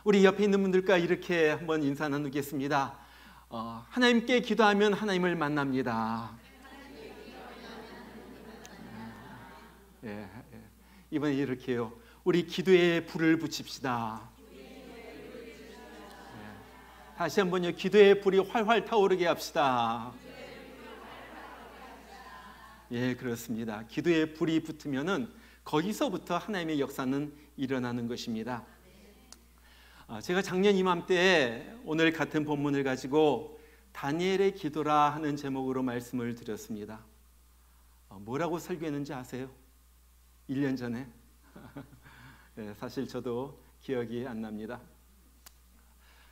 우리 옆에 있는 분들과 이렇게 한번 인사 나누겠습니다. 하나님께 기도하면 하나님을 만납니다. 예, 이번에 이렇게요. 우리 기도에 불을 붙입시다. 다시 한번요. 기도의 불이 활활 타오르게 합시다. 예, 그렇습니다. 기도에 불이 붙으면은 거기서부터 하나님의 역사는 일어나는 것입니다. 제가 작년 이맘때 오늘 같은 본문을 가지고 다니엘의 기도라 하는 제목으로 말씀을 드렸습니다. 뭐라고 설교했는지 아세요? 1년 전에. 예, 사실 저도 기억이 안 납니다.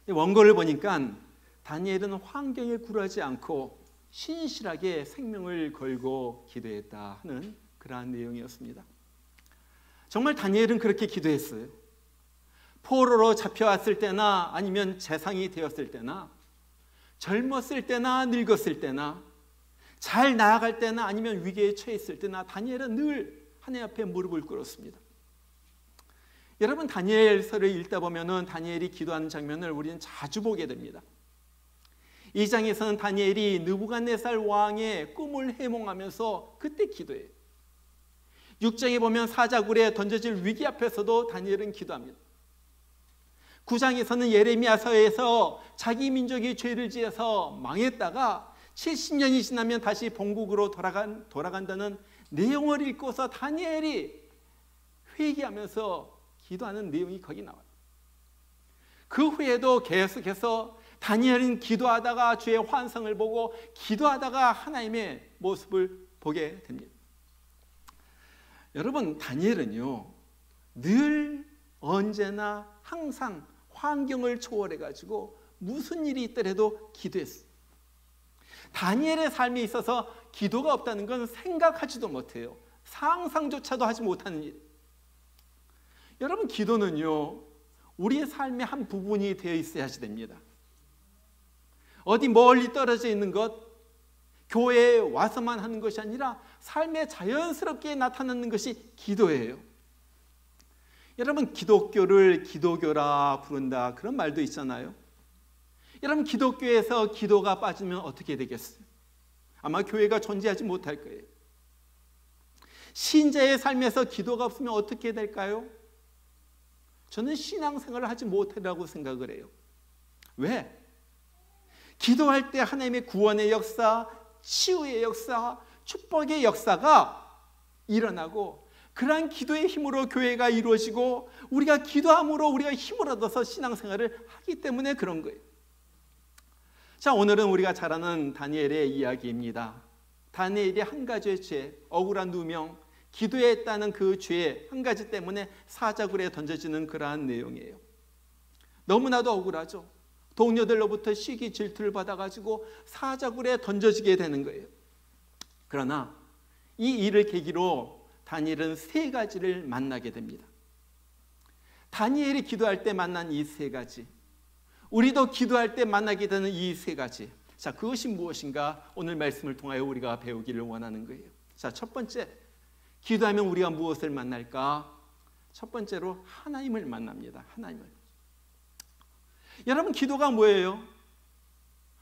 원고를 보니까 다니엘은 환경에 굴하지 않고 신실하게 생명을 걸고 기도했다 하는 그러한 내용이었습니다. 정말 다니엘은 그렇게 기도했어요. 포로로 잡혀왔을 때나 아니면 재상이 되었을 때나 젊었을 때나 늙었을 때나 잘 나아갈 때나 아니면 위기에 처했을 때나 다니엘은 늘 하나님 앞에 무릎을 꿇었습니다. 여러분, 다니엘서를 읽다 보면은 다니엘이 기도하는 장면을 우리는 자주 보게 됩니다. 이 장에서는 다니엘이 느부갓네살 왕의 꿈을 해몽하면서 그때 기도해요. 6장에 보면 사자굴에 던져질 위기 앞에서도 다니엘은 기도합니다. 9장에서는 예레미야서에서 자기 민족이 죄를 지어서 망했다가 70년이 지나면 다시 본국으로 돌아간다는 내용을 읽고서 다니엘이 회개하면서 기도하는 내용이 거기 나와요. 그 후에도 계속해서 다니엘은 기도하다가 주의 환상을 보고 기도하다가 하나님의 모습을 보게 됩니다. 여러분, 다니엘은요 늘 언제나 항상 환경을 초월해가지고 무슨 일이 있더라도 기도했어요. 다니엘의 삶에 있어서 기도가 없다는 건 생각하지도 못해요. 상상조차도 하지 못하는 일. 여러분, 기도는요 우리의 삶의 한 부분이 되어 있어야지 됩니다. 어디 멀리 떨어져 있는 것, 교회에 와서만 하는 것이 아니라 삶에 자연스럽게 나타나는 것이 기도예요. 여러분, 기독교를 기도교라 부른다 그런 말도 있잖아요. 여러분, 기독교에서 기도가 빠지면 어떻게 되겠어요? 아마 교회가 존재하지 못할 거예요. 신자의 삶에서 기도가 없으면 어떻게 될까요? 저는 신앙생활을 하지 못하리라고 생각을 해요. 왜? 기도할 때 하나님의 구원의 역사, 치유의 역사, 축복의 역사가 일어나고 그러한 기도의 힘으로 교회가 이루어지고 우리가 기도함으로 우리가 힘을 얻어서 신앙생활을 하기 때문에 그런 거예요. 자, 오늘은 우리가 잘 아는 다니엘의 이야기입니다. 다니엘이 한 가지의 죄, 억울한 누명, 기도했다는 그 죄 한 가지 때문에 사자굴에 던져지는 그러한 내용이에요. 너무나도 억울하죠. 동료들로부터 시기 질투를 받아가지고 사자굴에 던져지게 되는 거예요. 그러나 이 일을 계기로 다니엘은 세 가지를 만나게 됩니다. 다니엘이 기도할 때 만난 이 세 가지, 우리도 기도할 때 만나게 되는 이 세 가지, 자, 그것이 무엇인가 오늘 말씀을 통하여 우리가 배우기를 원하는 거예요. 자, 첫 번째, 기도하면 우리가 무엇을 만날까? 첫 번째로 하나님을 만납니다. 하나님을. 여러분, 기도가 뭐예요?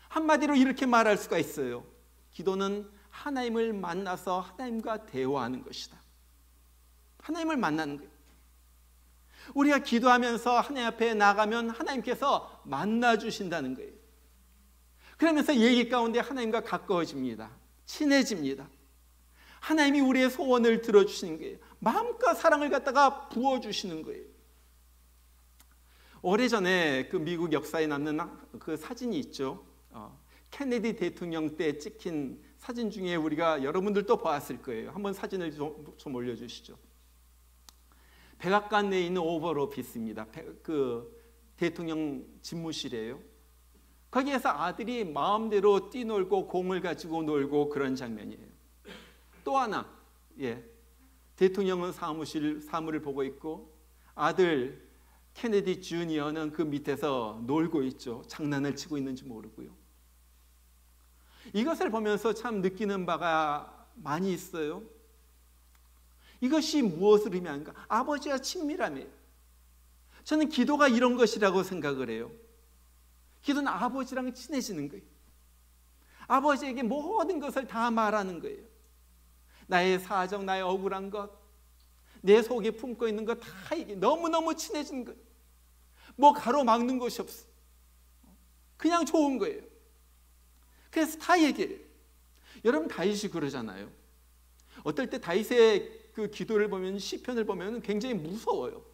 한마디로 이렇게 말할 수가 있어요. 기도는 하나님을 만나서 하나님과 대화하는 것이다. 하나님을 만나는 거예요. 우리가 기도하면서 하나님 앞에 나가면 하나님께서 만나주신다는 거예요. 그러면서 얘기 가운데 하나님과 가까워집니다. 친해집니다. 하나님이 우리의 소원을 들어주시는 거예요. 마음껏 사랑을 갖다가 부어주시는 거예요. 오래전에 그 미국 역사에 남는 그 사진이 있죠. 케네디 대통령 때 찍힌 사진 중에 우리가 여러분들도 봤을 거예요. 한번 사진을 좀 올려주시죠. 백악관 내에 있는 오벌 오피스입니다. 그 대통령 집무실이에요. 거기에서 아들이 마음대로 뛰놀고 공을 가지고 놀고 그런 장면이에요. 또 하나, 대통령은 사무를 보고 있고 아들 케네디 주니어는 그 밑에서 놀고 있죠. 장난을 치고 있는지 모르고요. 이것을 보면서 참 느끼는 바가 많이 있어요. 이것이 무엇을 의미하는가? 아버지와 친밀함이에요. 저는 기도가 이런 것이라고 생각을 해요. 기도는 아버지랑 친해지는 거예요. 아버지에게 모든 것을 다 말하는 거예요. 나의 사정, 나의 억울한 것, 내 속에 품고 있는 것 다 얘기. 너무너무 친해지는 거예요. 뭐 가로막는 것이 없어. 그냥 좋은 거예요. 그래서 다 얘기해요. 여러분, 다윗이 그러잖아요. 어떨 때 다윗의 그 기도를 보면, 시편을 보면 굉장히 무서워요.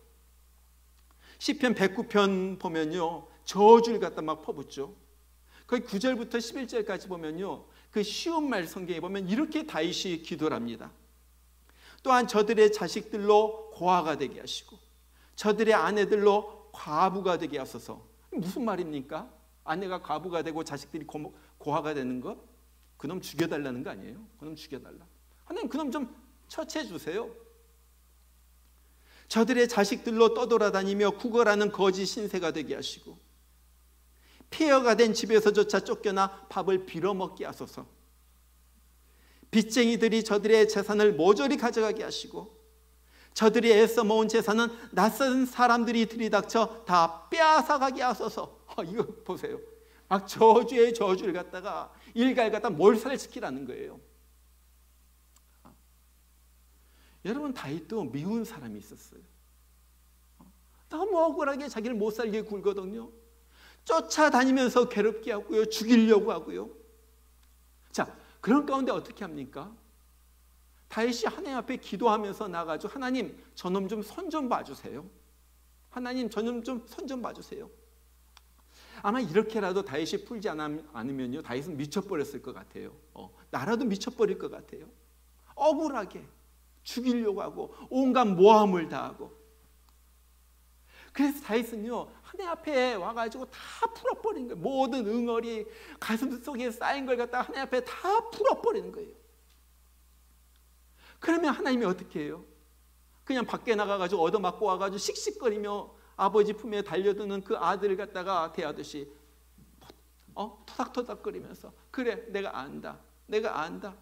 시편 109편 보면요, 저주를 갖다 막 퍼붓죠. 거의 9절부터 11절까지 보면요, 그 쉬운 말 성경에 보면 이렇게 다윗이 기도를 합니다. 또한 저들의 자식들로 고아가 되게 하시고 저들의 아내들로 과부가 되게 하소서. 무슨 말입니까? 아내가 과부가 되고 자식들이 고아가 되는 것? 그놈 죽여달라는 거 아니에요? 그놈 죽여달라. 하나님, 그놈 좀 처치해 주세요. 저들의 자식들로 떠돌아다니며 구걸하는 거짓 신세가 되게 하시고 폐허가 된 집에서조차 쫓겨나 밥을 빌어먹게 하소서. 빚쟁이들이 저들의 재산을 모조리 가져가게 하시고 저들이 애써 모은 재산은 낯선 사람들이 들이닥쳐 다 빼앗아가게 하소서. 이거 보세요. 막 저주에 저주를 갖다가 일갈 갖다 몰살시키라는 거예요. 여러분, 다윗도 미운 사람이 있었어요. 너무 억울하게 자기를 못 살게 굴거든요. 쫓아다니면서 괴롭게 하고요, 죽이려고 하고요. 자, 그런 가운데 어떻게 합니까? 다윗이 하나님 앞에 기도하면서 나가지고 하나님, 저놈 좀 손 좀 봐주세요. 하나님, 저놈 좀 손 좀 봐주세요. 아마 이렇게라도 다윗이 풀지 않으면요, 다윗은 미쳐버렸을 것 같아요. 나라도 미쳐버릴 것 같아요. 억울하게 죽이려고 하고 온갖 모함을 다하고. 그래서 다윗은요, 하나님 앞에 와가지고 다 풀어버린 거예요. 모든 응어리, 가슴 속에 쌓인 걸 갖다가 하나님 앞에 다 풀어버리는 거예요. 그러면 하나님이 어떻게 해요? 그냥 밖에 나가가지고 얻어맞고 와가지고 씩씩거리며 아버지 품에 달려드는 그 아들을 갖다가 대하듯이 토닥토닥거리면서 그래, 내가 안다, 내가 안다,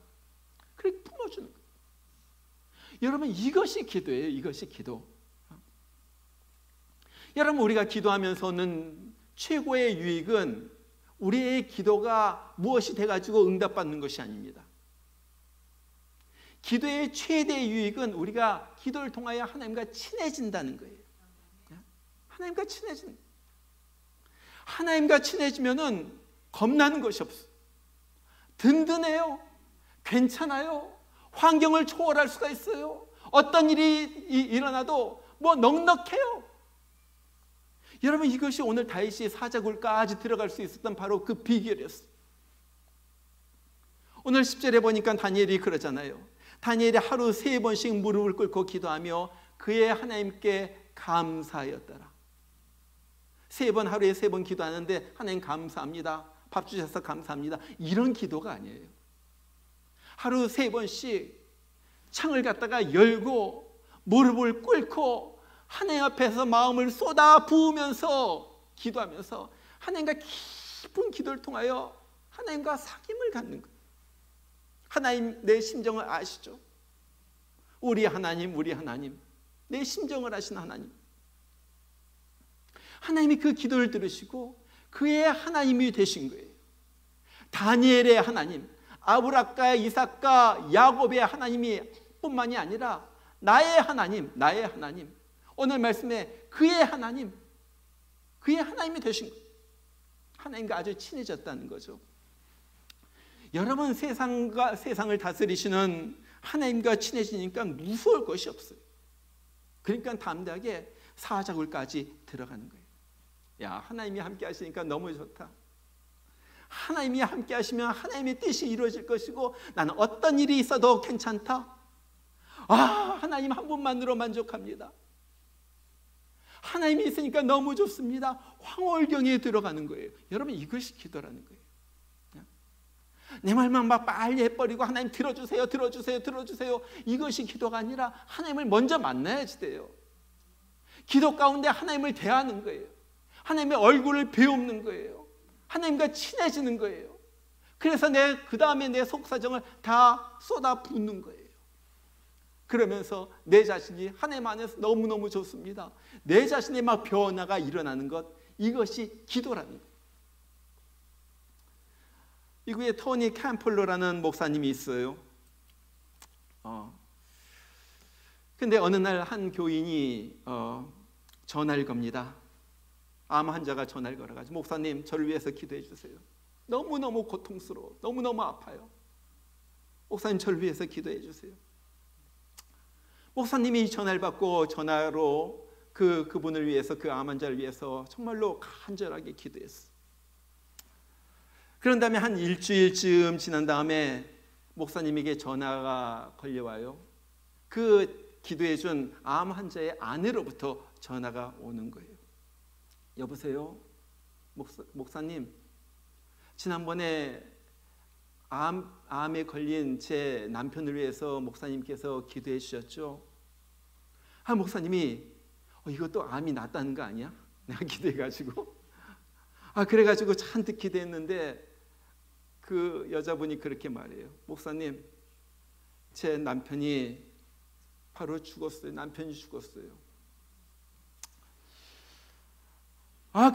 그렇게 품어주는 거예요. 여러분, 이것이 기도예요. 이것이 기도. 여러분, 우리가 기도하면서는 최고의 유익은 우리의 기도가 무엇이 돼가지고 응답받는 것이 아닙니다. 기도의 최대 유익은 우리가 기도를 통하여 하나님과 친해진다는 거예요. 하나님과 친해지는 거예요. 하나님과 친해지면은 겁나는 것이 없어요. 든든해요. 괜찮아요. 환경을 초월할 수가 있어요. 어떤 일이 일어나도 뭐 넉넉해요. 여러분, 이것이 오늘 다윗이 사자굴까지 들어갈 수 있었던 바로 그 비결이었어요. 오늘 10절에 보니까 다니엘이 그러잖아요. 다니엘이 하루 3번씩 무릎을 꿇고 기도하며 그의 하나님께 감사하였더라. 3번, 하루에 3번 기도하는데 하나님 감사합니다, 밥 주셔서 감사합니다, 이런 기도가 아니에요. 하루 3번씩 창을 갖다가 열고 무릎을 꿇고 하나님 앞에서 마음을 쏟아 부으면서 기도하면서 하나님과 깊은 기도를 통하여 하나님과 사귐을 갖는 거예요. 하나님, 내 심정을 아시죠? 우리 하나님, 우리 하나님, 내 심정을 아시는 하나님. 하나님이 그 기도를 들으시고 그의 하나님이 되신 거예요. 다니엘의 하나님, 아브라함과 이삭과 야곱의 하나님이 뿐만이 아니라 나의 하나님, 나의 하나님, 오늘 말씀에 그의 하나님, 그의 하나님이 되신 거예요. 하나님과 아주 친해졌다는 거죠. 여러분, 세상을 다스리시는 하나님과 친해지니까 무서울 것이 없어요. 그러니까 담대하게 사자굴까지 들어가는 거예요. 야, 하나님이 함께 하시니까 너무 좋다. 하나님이 함께 하시면 하나님의 뜻이 이루어질 것이고 나는 어떤 일이 있어도 괜찮다. 하나님 한 분만으로 만족합니다. 하나님이 있으니까 너무 좋습니다. 황홀경에 들어가는 거예요. 여러분, 이것이 기도라는 거예요. 내 말만 막 빨리 해버리고 하나님 들어주세요, 들어주세요, 들어주세요, 이것이 기도가 아니라 하나님을 먼저 만나야지 돼요. 기도 가운데 하나님을 대하는 거예요. 하나님의 얼굴을 배우는 거예요. 하나님과 친해지는 거예요. 그래서 그 다음에 내 속사정을 다 쏟아 붓는 거예요. 그러면서 내 자신이 하나님 안에서 너무너무 좋습니다. 내 자신의 막 변화가 일어나는 것, 이것이 기도라는 거예요. 미국에 토니 캠플러라는 목사님이 있어요. 근데 어느 날 한 교인이 전화를 겁니다. 암 환자가 전화를 걸어가지고, 목사님 저를 위해서 기도해 주세요. 너무너무 고통스러워, 너무너무 아파요. 목사님 저를 위해서 기도해 주세요. 목사님이 전화를 받고 전화로 그분을 위해서, 그 암 환자를 위해서 정말로 간절하게 기도했어요. 그런 다음에 한 일주일쯤 지난 다음에 목사님에게 전화가 걸려와요. 그 기도해 준 암 환자의 아내로부터 전화가 오는 거예요. 여보세요? 목사님, 지난번에 암에 걸린 제 남편을 위해서 목사님께서 기도해 주셨죠? 목사님이 이것도 암이 낫다는 거 아니야? 내가 기도해가지고 그래가지고 잔뜩 기도했는데 그 여자분이 그렇게 말해요. 목사님, 제 남편이 바로 죽었어요. 남편이 죽었어요.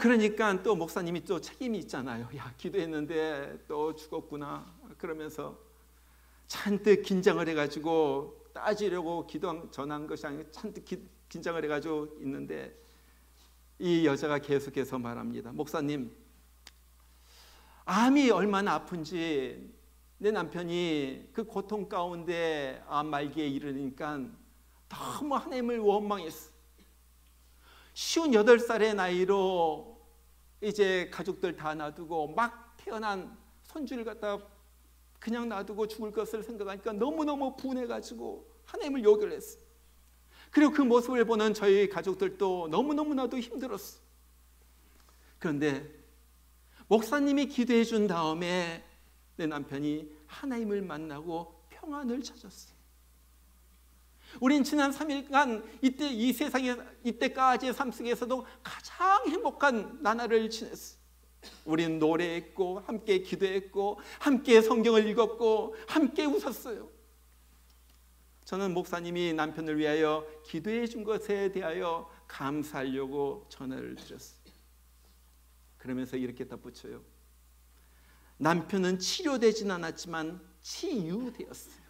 그러니까 또 목사님이 또 책임이 있잖아요. 야, 기도했는데 또 죽었구나. 그러면서 잔뜩 긴장을 해가지고 따지려고 전한 것이 아니고 잔뜩 긴장을 해가지고 있는데, 이 여자가 계속해서 말합니다. 목사님, 암이 얼마나 아픈지 내 남편이 그 고통 가운데 암 말기에 이르니까 너무 하나님을 원망했어. 58살의 나이로 이제 가족들 다 놔두고 막 태어난 손주를 갖다 그냥 놔두고 죽을 것을 생각하니까 너무너무 분해가지고 하나님을 욕을 했어. 그리고 그 모습을 보는 저희 가족들도 너무너무나도 힘들었어. 그런데 목사님이 기도해 준 다음에 내 남편이 하나님을 만나고 평안을 찾았어요. 우린 지난 3일간 이 세상에 이때까지의 삶 속에서도 가장 행복한 나날을 지냈어요. 우린 노래했고 함께 기도했고 함께 성경을 읽었고 함께 웃었어요. 저는 목사님이 남편을 위하여 기도해 준 것에 대하여 감사하려고 전화를 드렸어요. 그러면서 이렇게 덧붙여요. 남편은 치료되진 않았지만 치유되었어요.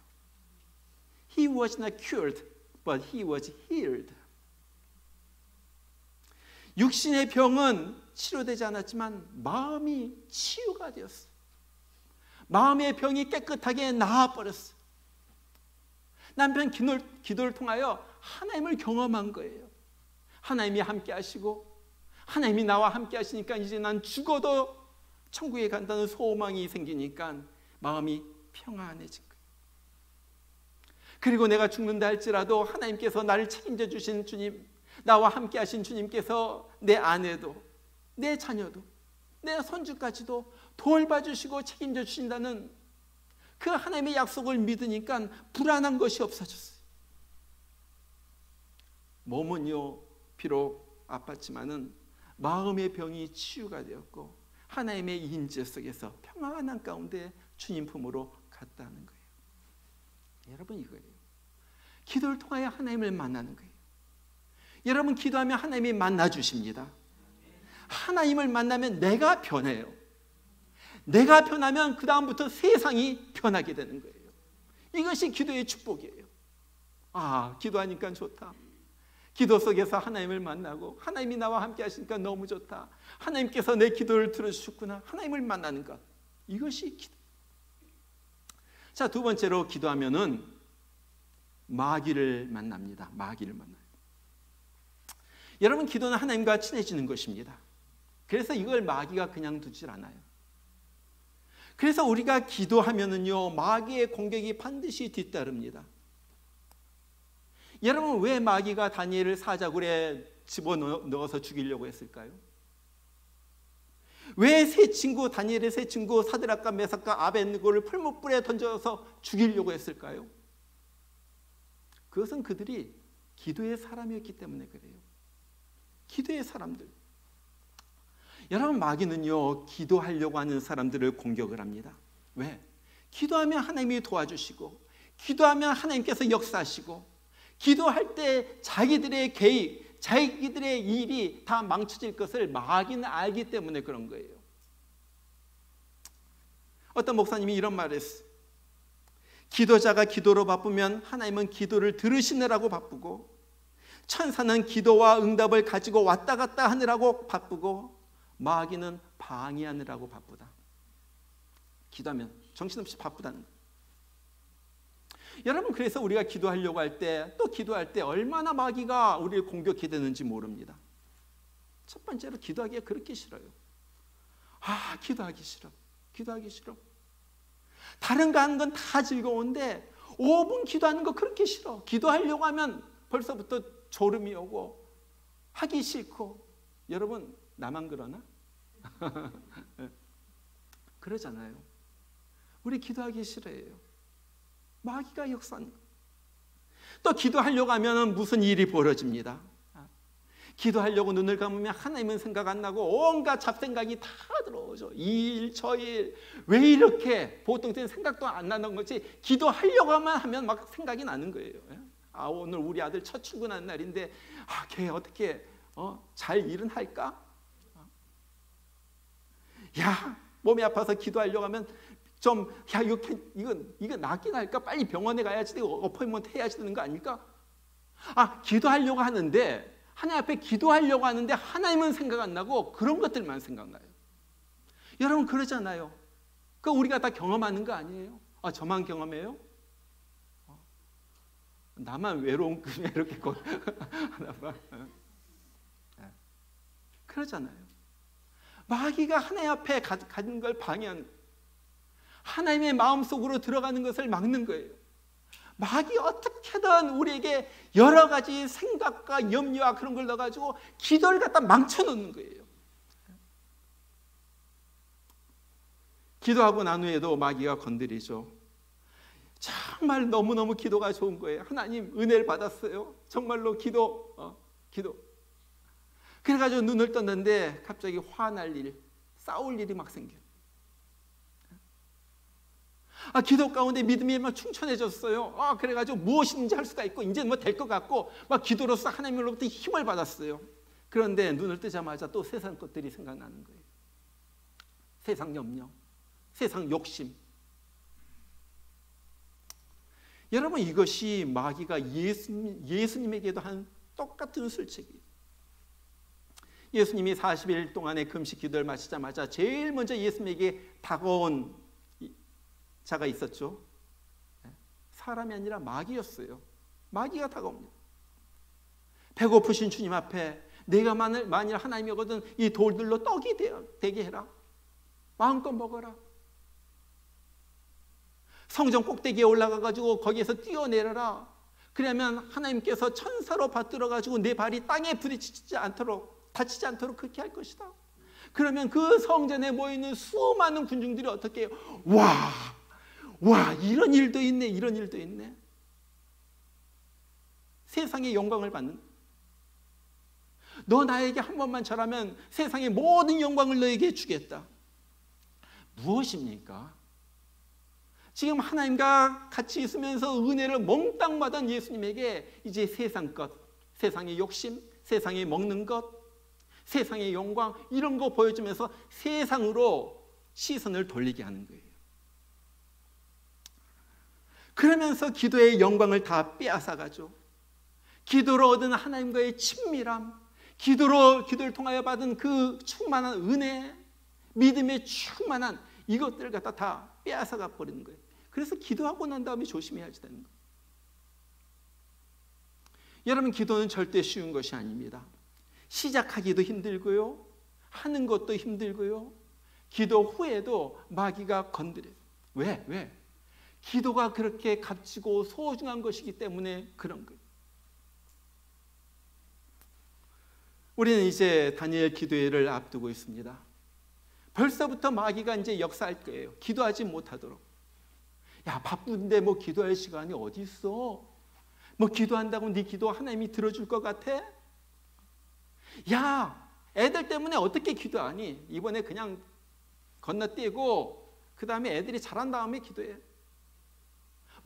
He was not cured, but he was healed. 육신의 병은 치료되지 않았지만 마음이 치유가 되었어요. 마음의 병이 깨끗하게 나아버렸어요. 남편 기도를 통하여 하나님을 경험한 거예요. 하나님이 함께 하시고 하나님이 나와 함께 하시니까 이제 난 죽어도 천국에 간다는 소망이 생기니까 마음이 평안해진 거예요. 그리고 내가 죽는다 할지라도 하나님께서 나를 책임져 주신 주님, 나와 함께 하신 주님께서 내 아내도 내 자녀도 내 손주까지도 돌봐주시고 책임져 주신다는 그 하나님의 약속을 믿으니까 불안한 것이 없어졌어요. 몸은요 비록 아팠지만은 마음의 병이 치유가 되었고 하나님의 인재 속에서 평안한 가운데 주님 품으로 갔다는 거예요. 여러분, 이거예요. 기도를 통하여 하나님을 만나는 거예요. 여러분, 기도하면 하나님이 만나주십니다. 하나님을 만나면 내가 변해요. 내가 변하면 그 다음부터 세상이 변하게 되는 거예요. 이것이 기도의 축복이에요. 기도하니까 좋다. 기도 속에서 하나님을 만나고 하나님이 나와 함께 하시니까 너무 좋다. 하나님께서 내 기도를 들어주셨구나. 하나님을 만나는 것, 이것이 기도. 자, 두 번째로 기도하면은 마귀를 만납니다. 마귀를 만나요. 여러분, 기도는 하나님과 친해지는 것입니다. 그래서 이걸 마귀가 그냥 두질 않아요. 그래서 우리가 기도하면은요 마귀의 공격이 반드시 뒤따릅니다. 여러분, 왜 마귀가 다니엘을 사자굴에 집어넣어서 죽이려고 했을까요? 왜 다니엘의 세 친구 사드락과 메삭과 아벳느고를 풀무불에 던져서 죽이려고 했을까요? 그것은 그들이 기도의 사람이었기 때문에 그래요. 기도의 사람들. 여러분, 마귀는요 기도하려고 하는 사람들을 공격을 합니다. 왜? 기도하면 하나님이 도와주시고 기도하면 하나님께서 역사하시고 기도할 때 자기들의 계획, 자기들의 일이 다 망쳐질 것을 마귀는 알기 때문에 그런 거예요. 어떤 목사님이 이런 말을 했어요. 기도자가 기도로 바쁘면 하나님은 기도를 들으시느라고 바쁘고, 천사는 기도와 응답을 가지고 왔다 갔다 하느라고 바쁘고, 마귀는 방해하느라고 바쁘다. 기도하면 정신없이 바쁘다는 거예요. 여러분, 그래서 우리가 기도하려고 할 때, 또 기도할 때 얼마나 마귀가 우리를 공격해 되는지 모릅니다. 첫 번째로 기도하기가 그렇게 싫어요. 기도하기 싫어. 기도하기 싫어. 다른 거 하는 건 다 즐거운데 5분 기도하는 거 그렇게 싫어. 기도하려고 하면 벌써부터 졸음이 오고 하기 싫고. 여러분, 나만 그러나? 그러잖아요. 우리 기도하기 싫어해요. 마귀가 역사하는 거. 또 기도하려고 하면 무슨 일이 벌어집니다. 기도하려고 눈을 감으면 하나님은 생각 안 나고 온갖 잡생각이 다 들어오죠. 이 일, 저 일, 왜 이렇게 보통 때는 생각도 안 나는 거지, 기도하려고 하면 막 생각이 나는 거예요. 오늘 우리 아들 첫 출근하는 날인데 걔 어떻게 잘 일은 할까? 몸이 아파서 기도하려고 하면 이거 낫긴 할까? 빨리 병원에 가야지, 어포인먼트 해야지 되는 거 아닐까? 기도하려고 하는데, 하나님 앞에 기도하려고 하는데 하나님은 생각 안 나고 그런 것들만 생각나요. 여러분, 그러잖아요. 그거 우리가 다 경험하는 거 아니에요? 저만 경험해요? 나만 외로운 꿈에 이렇게 하나 봐. 그러잖아요. 마귀가 하나님 앞에 가는 걸 방해하는 거예요. 하나님의 마음속으로 들어가는 것을 막는 거예요. 마귀 어떻게든 우리에게 여러 가지 생각과 염려와 그런 걸 넣어가지고 기도를 갖다 망쳐놓는 거예요. 기도하고 난 후에도 마귀가 건드리죠. 정말 너무너무 기도가 좋은 거예요. 하나님 은혜를 받았어요. 정말로 기도. 그래가지고 눈을 떴는데 갑자기 화날 일, 싸울 일이 막 생겨요. 기도 가운데 믿음이 막 충천해졌어요. 그래가지고 무엇인지 할 수가 있고 이제 뭐 될 것 같고 막 기도로서 하나님으로부터 힘을 받았어요. 그런데 눈을 뜨자마자 또 세상 것들이 생각나는 거예요. 세상 염려, 세상 욕심. 여러분, 이것이 마귀가 예수님에게도 한 똑같은 술책이에요. 예수님이 40일 동안의 금식 기도를 마치자마자 제일 먼저 예수님에게 다가온 자가 있었죠. 사람이 아니라 마귀였어요. 마귀가 다가옵니다. 배고프신 주님 앞에 내가 만일 하나님이거든 이 돌들로 떡이 되게 해라. 마음껏 먹어라. 성전 꼭대기에 올라가가지고 거기에서 뛰어내려라. 그러면 하나님께서 천사로 받들어가지고 내 발이 땅에 부딪히지 않도록, 다치지 않도록 그렇게 할 것이다. 그러면 그 성전에 모이는 수많은 군중들이 어떻게 해요? 와, 이런 일도 있네, 이런 일도 있네. 세상의 영광을 받는. 너 나에게 한 번만 절하면 세상의 모든 영광을 너에게 주겠다. 무엇입니까? 지금 하나님과 같이 있으면서 은혜를 몽땅 받은 예수님에게 이제 세상 것, 세상의 욕심, 세상에 먹는 것, 세상의 영광 이런 거 보여주면서 세상으로 시선을 돌리게 하는 거예요. 그러면서 기도의 영광을 다 빼앗아가죠. 기도로 얻은 하나님과의 친밀함, 기도를 통하여 받은 그 충만한 은혜, 믿음의 충만한 이것들을 갖다 다 빼앗아가 버리는 거예요. 그래서 기도하고 난 다음에 조심해야지 되는 거예요. 여러분, 기도는 절대 쉬운 것이 아닙니다. 시작하기도 힘들고요, 하는 것도 힘들고요, 기도 후에도 마귀가 건드려요. 왜? 기도가 그렇게 값지고 소중한 것이기 때문에 그런 거예요. 우리는 이제 다니엘 기도회를 앞두고 있습니다. 벌써부터 마귀가 이제 역사할 거예요. 기도하지 못하도록. 야, 바쁜데 뭐 기도할 시간이 어디 있어? 뭐 기도한다고 네 기도 하나님이 들어줄 것 같아? 야, 애들 때문에 어떻게 기도하니? 이번에 그냥 건너뛰고 그 다음에 애들이 자란 다음에 기도해.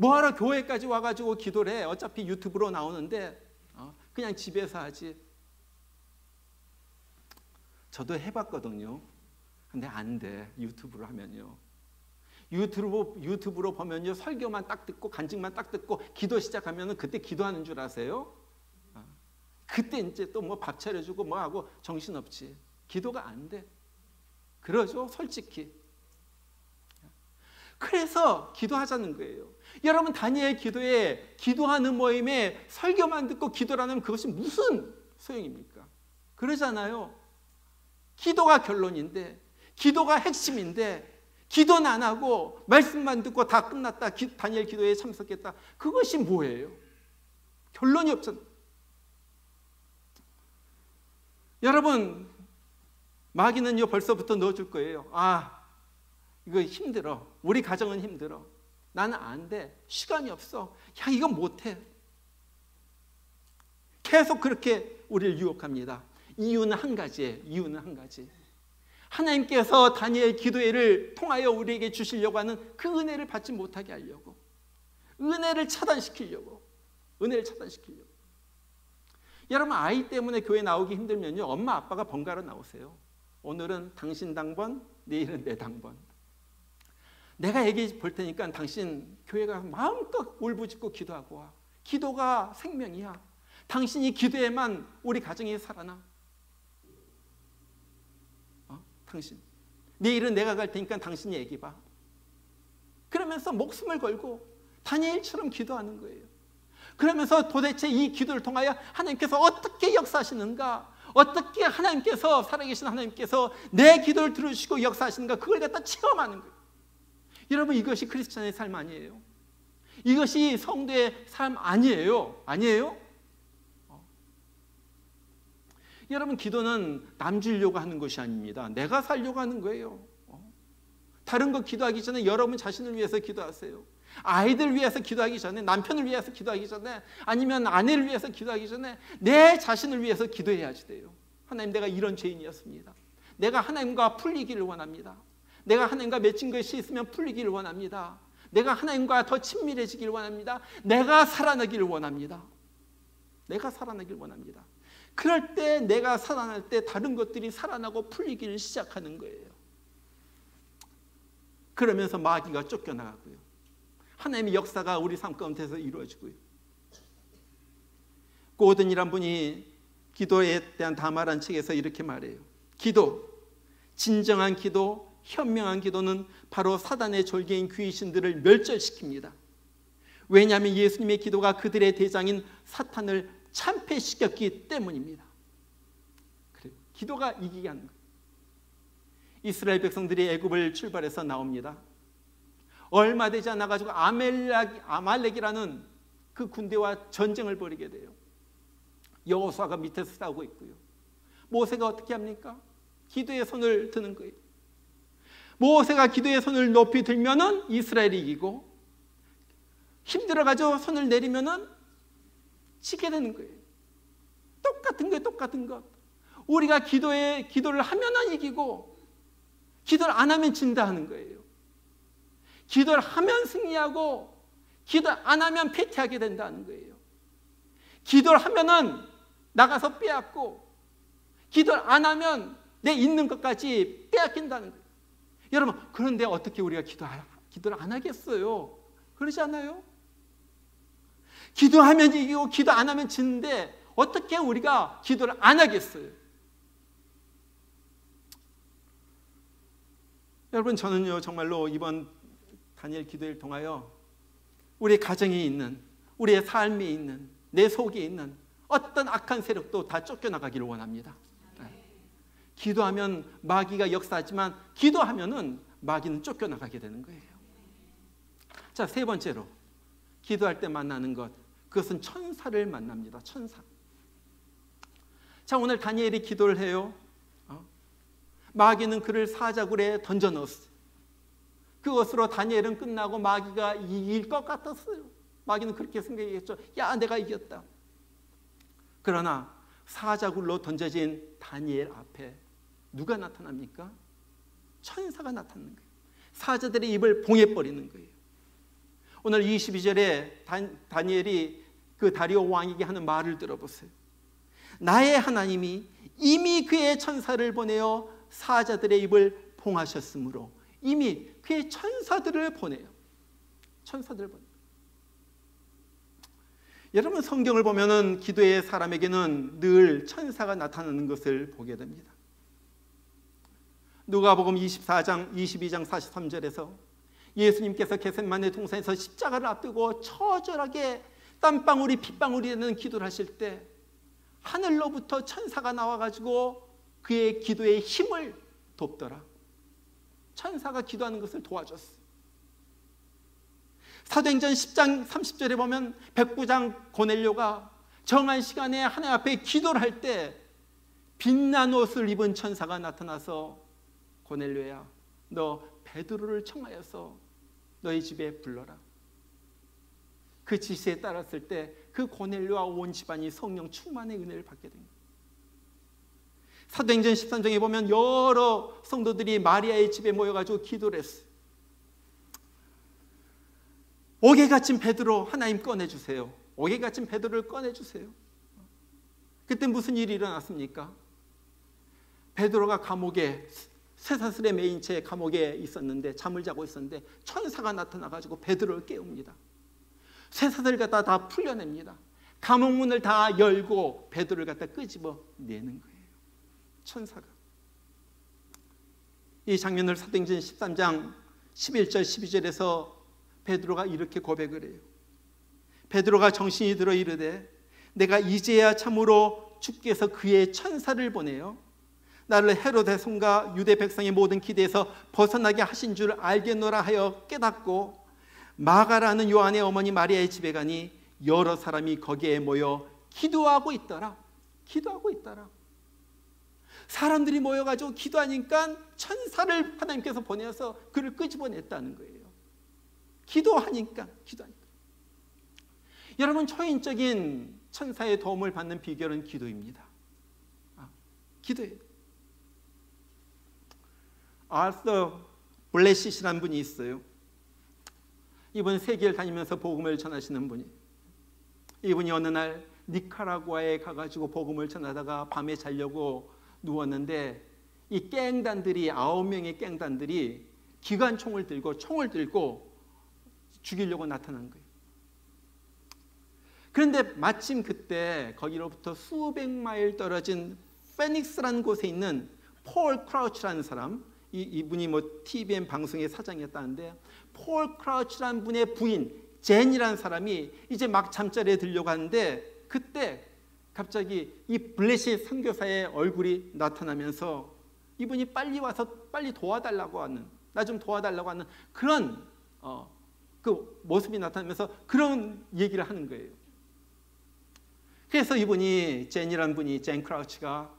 뭐하러 교회까지 와가지고 기도를 해? 어차피 유튜브로 나오는데 그냥 집에서 하지. 저도 해봤거든요. 근데 안 돼. 유튜브로 하면요. 유튜브로 보면요, 설교만 딱 듣고 간증만 딱 듣고 기도 시작하면은 그때 기도하는 줄 아세요? 그때 이제 또 뭐 밥 차려주고 뭐 하고 정신없지. 기도가 안 돼. 그러죠, 솔직히. 그래서 기도하자는 거예요. 여러분, 다니엘 기도에, 기도하는 모임에 설교만 듣고 기도를 하면 그것이 무슨 소용입니까? 그러잖아요. 기도가 결론인데, 기도가 핵심인데, 기도는 안 하고 말씀만 듣고 다 끝났다, 다니엘 기도에 참석했다. 그것이 뭐예요? 결론이 없잖아요. 여러분, 마귀는요 벌써부터 넣어줄 거예요. 이거 힘들어. 우리 가정은 힘들어. 나는 안 돼. 시간이 없어. 야, 이거 못해. 계속 그렇게 우리를 유혹합니다. 이유는 한 가지예요. 이유는 한 가지. 하나님께서 다니엘 기도회를 통하여 우리에게 주시려고 하는 그 은혜를 받지 못하게 하려고, 은혜를 차단시키려고. 여러분, 아이 때문에 교회 나오기 힘들면요, 엄마 아빠가 번갈아 나오세요. 오늘은 당신 당번, 내일은 내 당번. 내가 애기 볼 테니까 당신 교회 가서 마음껏 울부짖고 기도하고 와. 기도가 생명이야. 당신이 기도에만 우리 가정이 살아나. 당신. 내일은 내가 갈 테니까 당신이 애기 봐. 그러면서 목숨을 걸고 다니엘처럼 기도하는 거예요. 그러면서 도대체 이 기도를 통하여 하나님께서 어떻게 역사하시는가, 어떻게 하나님께서, 살아계신 하나님께서 내 기도를 들으시고 역사하시는가, 그걸 갖다 체험하는 거예요. 여러분, 이것이 크리스찬의 삶 아니에요? 이것이 성도의 삶 아니에요? 여러분, 기도는 남 주려고 하는 것이 아닙니다. 내가 살려고 하는 거예요. 다른 거 기도하기 전에 여러분 자신을 위해서 기도하세요. 아이들 위해서 기도하기 전에, 남편을 위해서 기도하기 전에, 아니면 아내를 위해서 기도하기 전에 내 자신을 위해서 기도해야지 돼요. 하나님, 내가 이런 죄인이었습니다. 내가 하나님과 풀리기를 원합니다. 내가 하나님과 맺힌 것이 있으면 풀리기를 원합니다. 내가 하나님과 더 친밀해지기를 원합니다. 내가 살아나기를 원합니다. 그럴 때, 내가 살아날 때 다른 것들이 살아나고 풀리기를 시작하는 거예요. 그러면서 마귀가 쫓겨나가고요, 하나님의 역사가 우리 삶 가운데서 이루어지고요. 고든이란 분이 기도에 대한 담화란 책에서 이렇게 말해요. 진정한 기도, 현명한 기도는 바로 사단의 졸개인 귀신들을 멸절시킵니다. 왜냐하면 예수님의 기도가 그들의 대장인 사탄을 참패시켰기 때문입니다. 그래요. 기도가 이기게 하는 거예요. 이스라엘 백성들이 애굽을 출발해서 나옵니다. 얼마 되지 않아 가지고 아말렉이라는 그 군대와 전쟁을 벌이게 돼요. 여호수아가 밑에서 싸우고 있고요. 모세가 어떻게 합니까? 기도의 손을 드는 거예요. 모세가 기도의 손을 높이 들면은 이스라엘이 이기고, 힘들어가지고 손을 내리면은 지게 되는 거예요. 똑같은 것. 우리가 기도를 하면은 이기고, 기도를 안 하면 진다 하는 거예요. 기도를 하면 승리하고, 기도를 안 하면 패퇴하게 된다는 거예요. 기도를 하면은 나가서 빼앗고, 기도를 안 하면 내 있는 것까지 빼앗긴다는 거예요. 여러분, 그런데 어떻게 우리가 기도를 안 하겠어요? 그러지 않아요? 기도하면 이기고 기도 안 하면 지는데 어떻게 우리가 기도를 안 하겠어요? 여러분, 저는요 정말로 이번 다니엘 기도를 통하여 우리의 가정에 있는, 우리의 삶에 있는, 내 속에 있는 어떤 악한 세력도 다 쫓겨나가기를 원합니다. 기도하면 마귀가 역사하지만 기도하면은 마귀는 쫓겨나가게 되는 거예요. 자, 세 번째로 기도할 때 만나는 것, 그것은 천사를 만납니다. 천사. 자, 오늘 다니엘이 기도를 해요. 마귀는 그를 사자굴에 던져 넣었어요. 그것으로 다니엘은 끝나고 마귀가 이길 것 같았어요. 마귀는 그렇게 생각했죠. 야, 내가 이겼다. 그러나 사자굴로 던져진 다니엘 앞에 누가 나타납니까? 천사가 나타나는 거예요. 사자들의 입을 봉해버리는 거예요. 오늘 22절에 다니엘이 그 다리오 왕에게 하는 말을 들어보세요. 나의 하나님이 이미 그의 천사를 보내어 사자들의 입을 봉하셨으므로, 이미 그의 천사들을 보내요. 천사들을 보내요. 여러분, 성경을 보면은 기도의 사람에게는 늘 천사가 나타나는 것을 보게 됩니다. 누가복음 22장 43절에서 예수님께서 겟세마네 동산에서 십자가를 앞두고 처절하게 땀방울이 핏방울이 되는 기도를 하실 때 하늘로부터 천사가 나와가지고 그의 기도의 힘을 돕더라. 천사가 기도하는 것을 도와줬어. 사도행전 10장 30절에 보면 백부장 고넬료가 정한 시간에 하나님 앞에 기도를 할 때 빛난 옷을 입은 천사가 나타나서 고넬료야, 너 베드로를 청하여서 너희 집에 불러라. 그 지시에 따랐을 때 그 고넬료와 온 집안이 성령 충만의 은혜를 받게 된 거예요. 사도행전 13장에 보면 여러 성도들이 마리아의 집에 모여가지고 기도를 했어요. 옥에 갇힌 베드로 하나님 꺼내주세요. 옥에 갇힌 베드로를 꺼내주세요. 그때 무슨 일이 일어났습니까? 베드로가 감옥에 쇠사슬에 매인 채 감옥에 있었는데, 잠을 자고 있었는데 천사가 나타나가지고 베드로를 깨웁니다. 쇠사슬을 갖다 다 풀려냅니다. 감옥문을 다 열고 베드로를 갖다 끄집어 내는 거예요. 천사가. 이 장면을 사도행전 13장 11절 12절에서 베드로가 이렇게 고백을 해요. 베드로가 정신이 들어 이르되 내가 이제야 참으로 주께서 그의 천사를 보내요 나를 헤로데 성과 유대 백성의 모든 기대에서 벗어나게 하신 줄 알겠노라 하여 깨닫고 마가라는 요한의 어머니 마리아의 집에 가니 여러 사람이 거기에 모여 기도하고 있더라. 기도하고 있더라. 사람들이 모여가지고 기도하니까 천사를 하나님께서 보내서 그를 끄집어냈다는 거예요. 기도하니까. 여러분, 초인적인 천사의 도움을 받는 비결은 기도입니다. 기도예요. 아서 블레시시라는 분이 있어요. 이분 세계를 다니면서 복음을 전하시는 분이. 이분이 어느 날 니카라구아에 가가지고 복음을 전하다가 밤에 자려고 누웠는데 이 갱단들이 9명의 갱단들이 기관총을 들고 죽이려고 나타난 거예요. 그런데 마침 그때 거기로부터 수백 마일 떨어진 페닉스라는 곳에 있는 폴 크라우치라는 사람, 이분이 TVN 방송의 사장이었다는데, 폴 크라우치라는 분의 부인 젠이라는 사람이 이제 막 잠자리에 들려고 하는데, 그때 갑자기 이 블레시 선교사의 얼굴이 나타나면서 이분이 빨리 와서 빨리 도와달라고 하는, 나 좀 도와달라고 하는 그런 그 모습이 나타나면서 그런 얘기를 하는 거예요. 그래서 이분이 젠이라는 분이 젠 크라우치가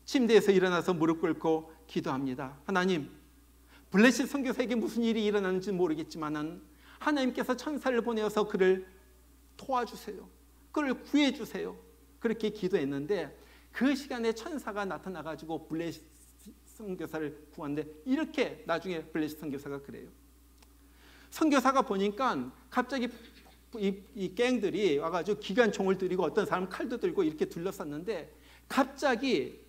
침대에서 일어나서 무릎 꿇고 기도합니다. 하나님, 블레시 선교사에게 무슨 일이 일어나는지 모르겠지만 하나님께서 천사를 보내어서 그를 도와주세요. 그를 구해주세요. 그렇게 기도했는데 그 시간에 천사가 나타나가지고 블레시 선교사를 구한데, 이렇게 나중에 블레시 선교사가 그래요. 선교사가 보니까 갑자기 이 갱들이 와가지고 기관총을 들이고 어떤 사람은 칼도 들고 이렇게 둘러쌌는데, 갑자기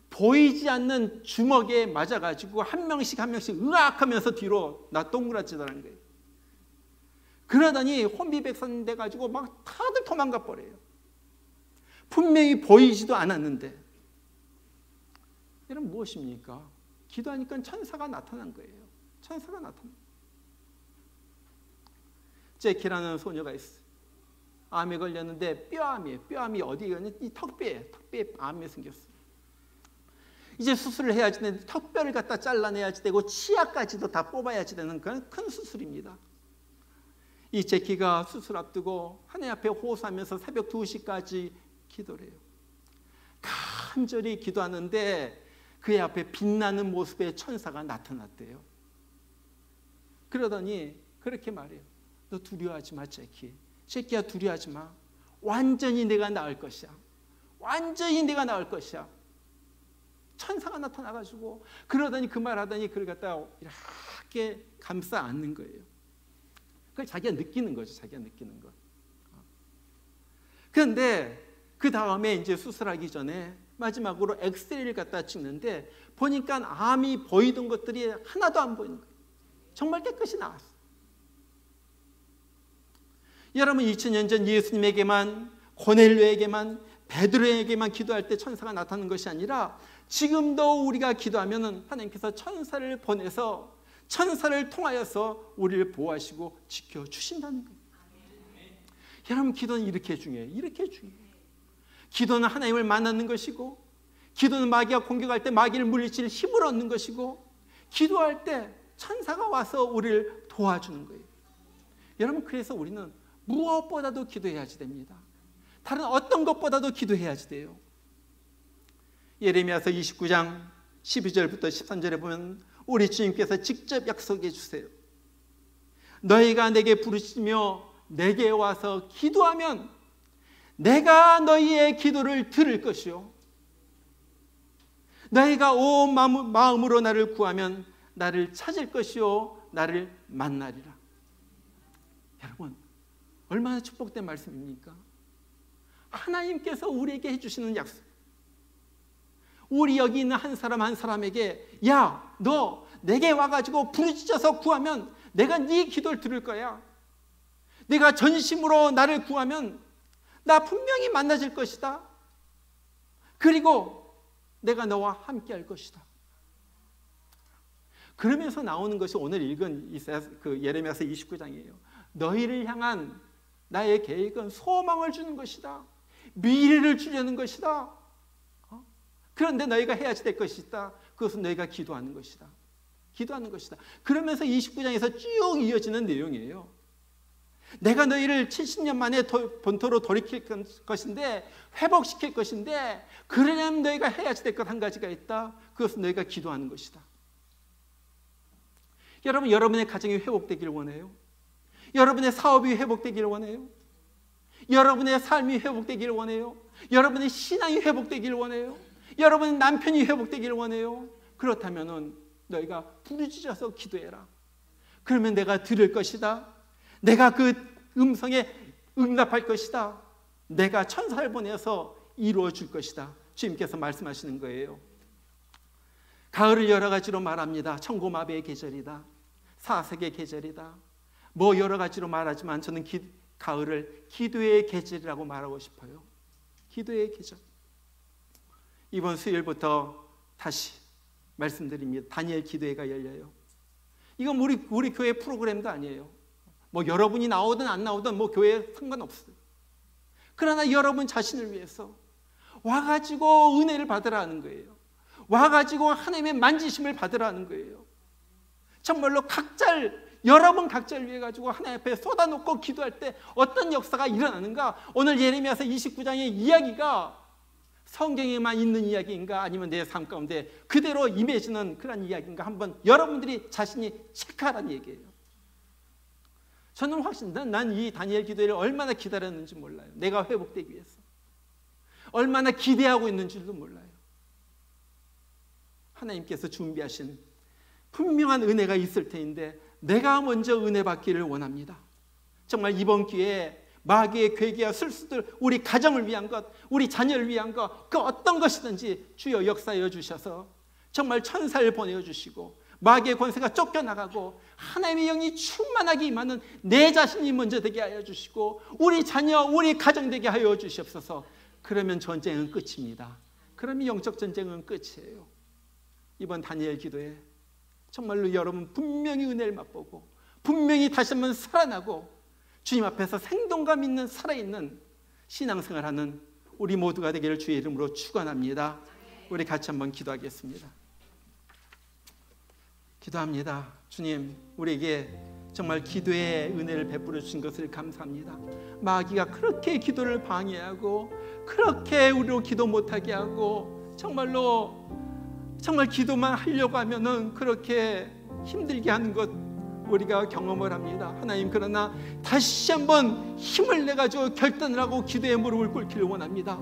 보이지 않는 주먹에 맞아가지고 한 명씩 으악하면서 뒤로 동그라지더라는 거예요. 그러더니 혼비백산돼가지고 막 다들 도망가 버려요. 분명히 보이지도 않았는데. 여러분, 무엇입니까? 기도하니까 천사가 나타난 거예요. 천사가 나타난 거예요. 제키라는 소녀가 있어요. 암에 걸렸는데 뼈암이에요. 뼈암이 어디에 걸렸냐? 이 턱뼈에 암이 생겼어요. 이제 수술을 해야지 되는데 턱뼈를 갖다 잘라내야지 되고 치아까지도 다 뽑아야지 되는 그런 큰 수술입니다. 이 제키가 수술 앞두고 하나님 앞에 호소하면서 새벽 2시까지 기도를 해요. 간절히 기도하는데 그의 앞에 빛나는 모습의 천사가 나타났대요. 그러더니 그렇게 말해요. 너 두려워하지 마, 제키. 제키야, 두려워하지 마. 완전히 내가 나을 것이야. 완전히 내가 나을 것이야. 천사가 나타나가지고 그러더니 그 말하더니 그를 갖다 이렇게 감싸 안는 거예요. 그걸 자기가 느끼는 거죠. 자기가 느끼는 것. 그런데 그 다음에 이제 수술하기 전에 마지막으로 엑스레이를 갖다 찍는데 보니까 암이 보이던 것들이 하나도 안 보이는 거예요. 정말 깨끗이 나왔어요. 여러분 2000년 전 예수님에게만, 고넬료에게만, 베드로에게만 기도할 때 천사가 나타나는 것이 아니라 지금도 우리가 기도하면 하나님께서 천사를 보내서 천사를 통하여서 우리를 보호하시고 지켜주신다는 거예요. 여러분 기도는 이렇게 중요해요. 이렇게 중요해요. 기도는 하나님을 만나는 것이고, 기도는 마귀가 공격할 때 마귀를 물리칠 힘을 얻는 것이고, 기도할 때 천사가 와서 우리를 도와주는 거예요. 여러분 그래서 우리는 무엇보다도 기도해야지 됩니다. 다른 어떤 것보다도 기도해야지 돼요. 예레미야서 29장 12절부터 13절에 보면 우리 주님께서 직접 약속해 주세요. 너희가 내게 부르시며 내게 와서 기도하면 내가 너희의 기도를 들을 것이요, 너희가 온 마음으로 나를 구하면 나를 찾을 것이요 나를 만나리라. 여러분 얼마나 축복된 말씀입니까? 하나님께서 우리에게 해주시는 약속. 우리 여기 있는 한 사람 한 사람에게 야, 너 내게 와가지고 부르짖어서 구하면 내가 네 기도를 들을 거야. 내가 전심으로 나를 구하면 나 분명히 만나질 것이다. 그리고 내가 너와 함께 할 것이다. 그러면서 나오는 것이 오늘 읽은 예레미야서 29장이에요. 너희를 향한 나의 계획은 소망을 주는 것이다. 미래를 주려는 것이다. 그런데 너희가 해야지 될 것이 있다. 그것은 너희가 기도하는 것이다. 기도하는 것이다. 그러면서 29장에서 쭉 이어지는 내용이에요. 내가 너희를 70년 만에 본토로 돌이킬 것인데, 회복시킬 것인데, 그러려면 너희가 해야지 될 것 한 가지가 있다. 그것은 너희가 기도하는 것이다. 여러분, 여러분의 가정이 회복되기를 원해요? 여러분의 사업이 회복되기를 원해요? 여러분의 삶이 회복되기를 원해요? 여러분의 신앙이 회복되기를 원해요? 여러분의 남편이 회복되기를 원해요? 그렇다면 너희가 부르짖어서 기도해라. 그러면 내가 들을 것이다. 내가 그 음성에 응답할 것이다. 내가 천사를 보내서 이루어 줄 것이다. 주님께서 말씀하시는 거예요. 가을을 여러 가지로 말합니다. 천고마비의 계절이다. 사색의 계절이다. 뭐 여러 가지로 말하지만 저는 가을을 기도의 계절이라고 말하고 싶어요. 기도의 계절. 이번 수요일부터 다시 말씀드립니다. 다니엘 기도회가 열려요. 이건 우리 교회 프로그램도 아니에요. 뭐 여러분이 나오든 안 나오든 뭐 교회에 상관없어요. 그러나 여러분 자신을 위해서 와가지고 은혜를 받으라는 거예요. 와가지고 하나님의 만지심을 받으라는 거예요. 정말로 여러분 각자를 위해 가지고 하나님 앞에 쏟아놓고 기도할 때 어떤 역사가 일어나는가? 오늘 예레미야서 29장의 이야기가 성경에만 있는 이야기인가? 아니면 내 삶 가운데 그대로 임해지는 그런 이야기인가? 한번 여러분들이 자신이 체크하라는 얘기예요. 저는 난 이 다니엘 기도회를 얼마나 기다렸는지 몰라요. 내가 회복되기 위해서. 얼마나 기대하고 있는지도 몰라요. 하나님께서 준비하신 분명한 은혜가 있을 텐데 내가 먼저 은혜 받기를 원합니다. 정말 이번 기회에 마귀의 괴계와 술수들, 우리 가정을 위한 것, 우리 자녀를 위한 것, 그 어떤 것이든지 주여 역사하여 주셔서 정말 천사를 보내주시고 마귀의 권세가 쫓겨나가고 하나님의 영이 충만하게 임하는 내 자신이 먼저 되게 하여 주시고 우리 자녀, 우리 가정 되게 하여 주시옵소서. 그러면 전쟁은 끝입니다. 그러면 영적 전쟁은 끝이에요. 이번 다니엘 기도에 정말로 여러분 분명히 은혜를 맛보고 분명히 다시 한번 살아나고 주님 앞에서 생동감 있는 살아있는 신앙생활하는 우리 모두가 되기를 주의 이름으로 축원합니다. 우리 같이 한번 기도하겠습니다. 기도합니다. 주님, 우리에게 정말 기도의 은혜를 베풀어 주신 것을 감사합니다. 마귀가 그렇게 기도를 방해하고 그렇게 우리로 기도 못하게 하고 정말 기도만 하려고 하면은 그렇게 힘들게 하는 것 우리가 경험을 합니다. 하나님, 그러나 다시 한번 힘을 내가지고 결단을 하고 기도의 무릎을 꿇기를 원합니다.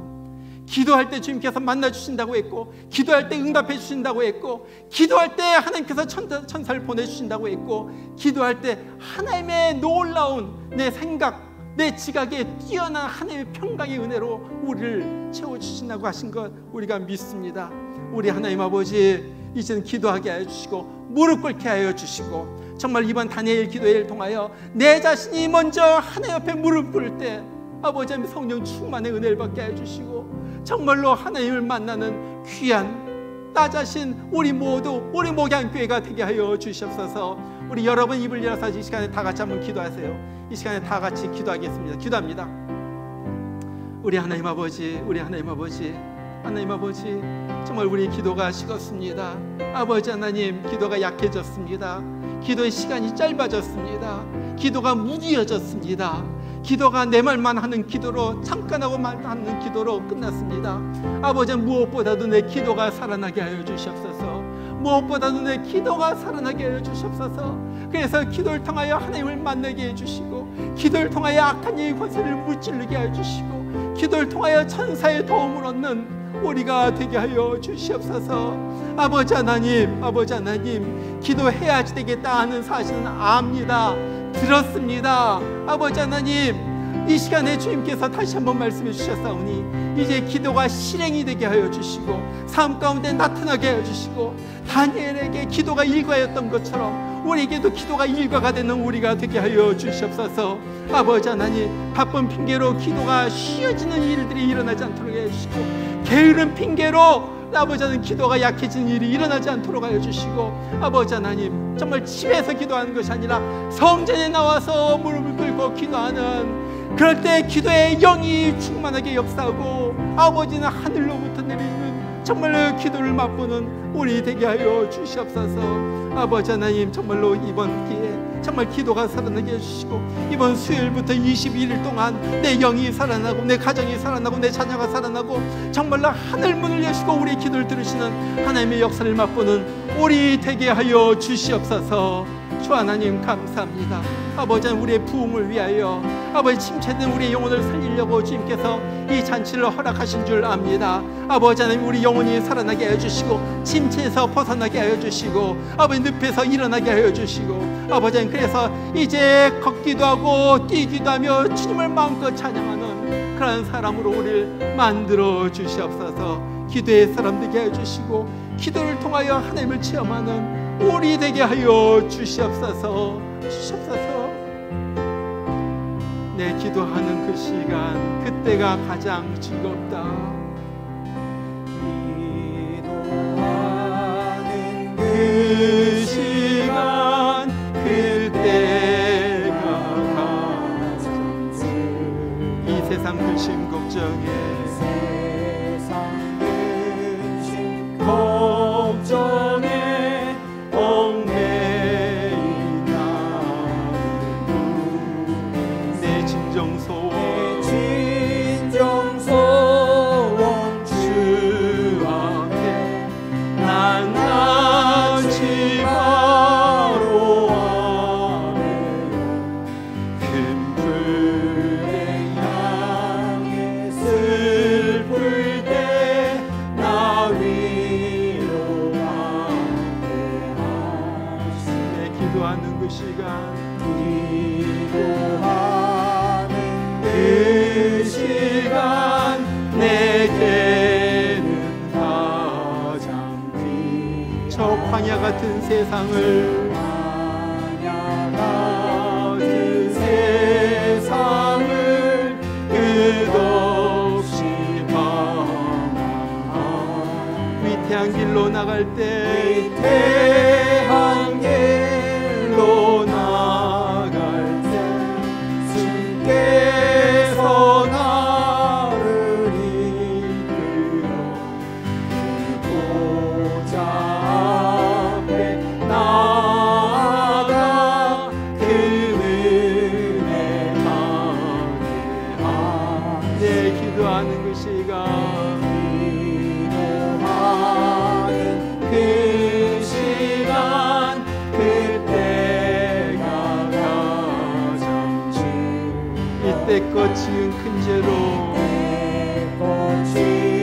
기도할 때 주님께서 만나주신다고 했고, 기도할 때 응답해 주신다고 했고, 기도할 때 하나님께서 천사를 보내주신다고 했고, 기도할 때 하나님의 놀라운 내 생각, 내 지각에 뛰어난 하나님의 평강의 은혜로 우리를 채워주신다고 하신 것 우리가 믿습니다. 우리 하나님 아버지, 이제는 기도하게 하여 주시고 무릎 꿇게 하여 주시고, 정말 이번 다니엘 기도회를 통하여 내 자신이 먼저 하나님 앞에 무릎 꿇을 때 아버지 하나님 성령 충만의 은혜를 받게 하여 주시고, 정말로 하나님을 만나는 귀한 나 자신 우리 모두 우리 목양교회가 되게 하여 주시옵소서. 우리 여러분 입을 열어서 이 시간에 다 같이 한번 기도하세요. 이 시간에 다 같이 기도하겠습니다. 기도합니다. 우리 하나님 아버지, 우리 하나님 아버지, 하나님 아버지, 정말 우리 기도가 식었습니다. 아버지 하나님, 기도가 약해졌습니다. 기도의 시간이 짧아졌습니다. 기도가 무디어졌습니다. 기도가 내 말만 하는 기도로, 잠깐 하고 말하는 기도로 끝났습니다. 아버지, 무엇보다도 내 기도가 살아나게 하여 주시옵소서. 무엇보다도 내 기도가 살아나게 하여 주시옵소서. 그래서 기도를 통하여 하나님을 만나게 해주시고, 기도를 통하여 악한 영의 권세를 무찌르게 하여 주시고, 기도를 통하여 천사의 도움을 얻는 우리가 되게 하여 주시옵소서. 아버지 하나님, 아버지 하나님, 기도해야지 되겠다 하는 사실은 압니다. 들었습니다. 아버지 하나님, 이 시간에 주님께서 다시 한번 말씀해 주셨사오니 이제 기도가 실행이 되게 하여 주시고, 삶 가운데 나타나게 하여 주시고, 다니엘에게 기도가 일과였던 것처럼 우리에게도 기도가 일과가 되는 우리가 되게 하여 주시옵소서. 아버지 하나님, 바쁜 핑계로 기도가 쉬어지는 일들이 일어나지 않도록 해주시고, 게으른 핑계로 아버지 하나님 기도가 약해진 일이 일어나지 않도록 하여 주시고, 아버지 하나님, 정말 집에서 기도하는 것이 아니라 성전에 나와서 무릎을 꿇고 기도하는, 그럴 때 기도의 영이 충만하게 역사하고 아버지는 하늘로부터 내리는 정말로 기도를 맛보는 우리 되게 하여 주시옵소서. 아버지 하나님, 정말로 이번 기회에 정말 기도가 살아나게 해주시고, 이번 수요일부터 21일 동안 내 영이 살아나고, 내 가정이 살아나고, 내 자녀가 살아나고, 정말로 하늘 문을 여시고 우리의 기도를 들으시는 하나님의 역사를 맛보는 우리 되게 하여 주시옵소서. 주 하나님 감사합니다. 아버지, 우리의 부흥을 위하여 아버지 침체된 우리의 영혼을 살리려고 주님께서 이 잔치를 허락하신 줄 압니다. 아버지 하나님, 우리 영혼이 살아나게 하여 주시고, 침체에서 벗어나게 하여 주시고, 아버지 늪에서 일어나게 하여 주시고, 아버지 하나님, 그래서 이제 걷기도 하고 뛰기도 하며 주님을 마음껏 찬양하는 그런 사람으로 우리를 만들어 주시옵소서. 기도의 사람 되게 하여 주시고, 기도를 통하여 하나님을 체험하는 우리 되게 하여 주시옵소서. 주시옵소서. 내 기도하는 그 시간, 그때가 가장 즐겁다. 기도하는 그 시간, 그때가 가장 즐겁다. 이 세상 근심 걱정에, 세상 근심 걱정에 광야 같은 세상을, 광야 같은 세상을 끝없이 방황한 위태한 길로 나갈 때, 위태한 길로 나갈 때 주께서 나를 이끌어 보자 나아가 그 은혜 받게 하네. 기도하는 그 시간, 기도하는 그 시간, 그때가 가장 즐거워. 이때껏 지은 큰 죄로, 이때껏 지은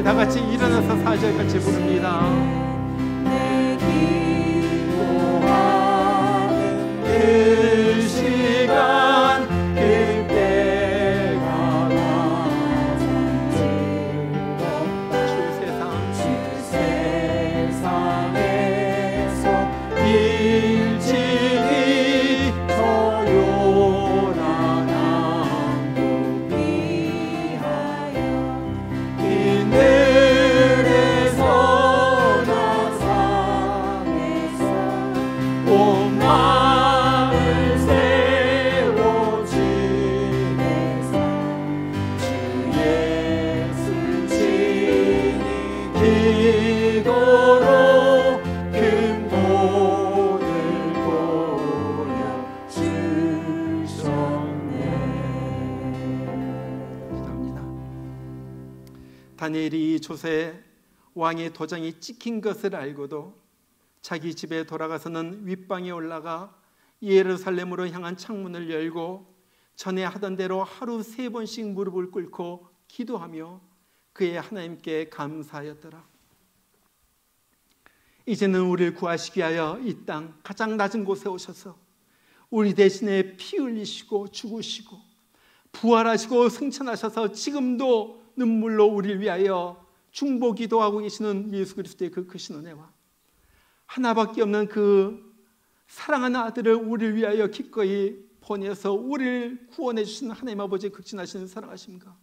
우리 다 같이 일어나서 4절 같이 부릅니다. 내 기도하는 그 시간 그때가 가장 즐겁다. 주 세상에서 일찍이 저 요란한 곳 위하여 그늘에서 나 산에서 온 마음을 세워 지내사 주 예수 친히 기도로 큰 돈을 보여주셨네. 기도합니다. 다니엘이 조세 왕의 도장이 찍힌 것을 알고도 자기 집에 돌아가서는 윗방에 올라가 예루살렘으로 향한 창문을 열고 전에 하던 대로 하루 3번씩 무릎을 꿇고 기도하며 그의 하나님께 감사하였더라. 이제는 우리를 구하시기 위하여 이 땅 가장 낮은 곳에 오셔서 우리 대신에 피 흘리시고 죽으시고 부활하시고 승천하셔서 지금도 눈물로 우리를 위하여 중보 기도하고 계시는 예수 그리스도의 그 크신 은혜와 하나밖에 없는 그 사랑하는 아들을 우리를 위하여 기꺼이 보내서 우리를 구원해 주시는 하나님 아버지의 극진하시는 사랑하심과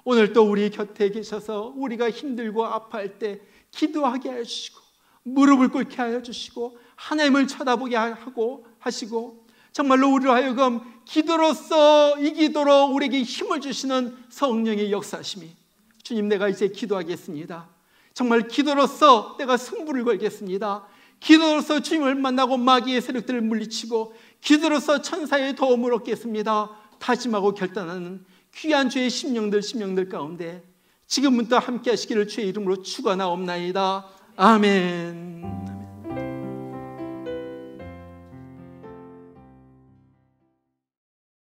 오늘 또 우리 곁에 계셔서 우리가 힘들고 아파할 때 기도하게 하여 주시고 무릎을 꿇게 하여 주시고 하나님을 쳐다보게 하고 하시고 정말로 우리로 하여금 기도로서 이 기도로 우리에게 힘을 주시는 성령의 역사심이 주님, 내가 이제 기도하겠습니다. 정말 기도로서 내가 승부를 걸겠습니다. 기도로서 주님을 만나고 마귀의 세력들을 물리치고 기도로서 천사의 도움을 얻겠습니다. 다짐하고 결단하는 귀한 주의 심령들 가운데 지금부터 함께 하시기를 주의 이름으로 축원하옵나이다. 아멘.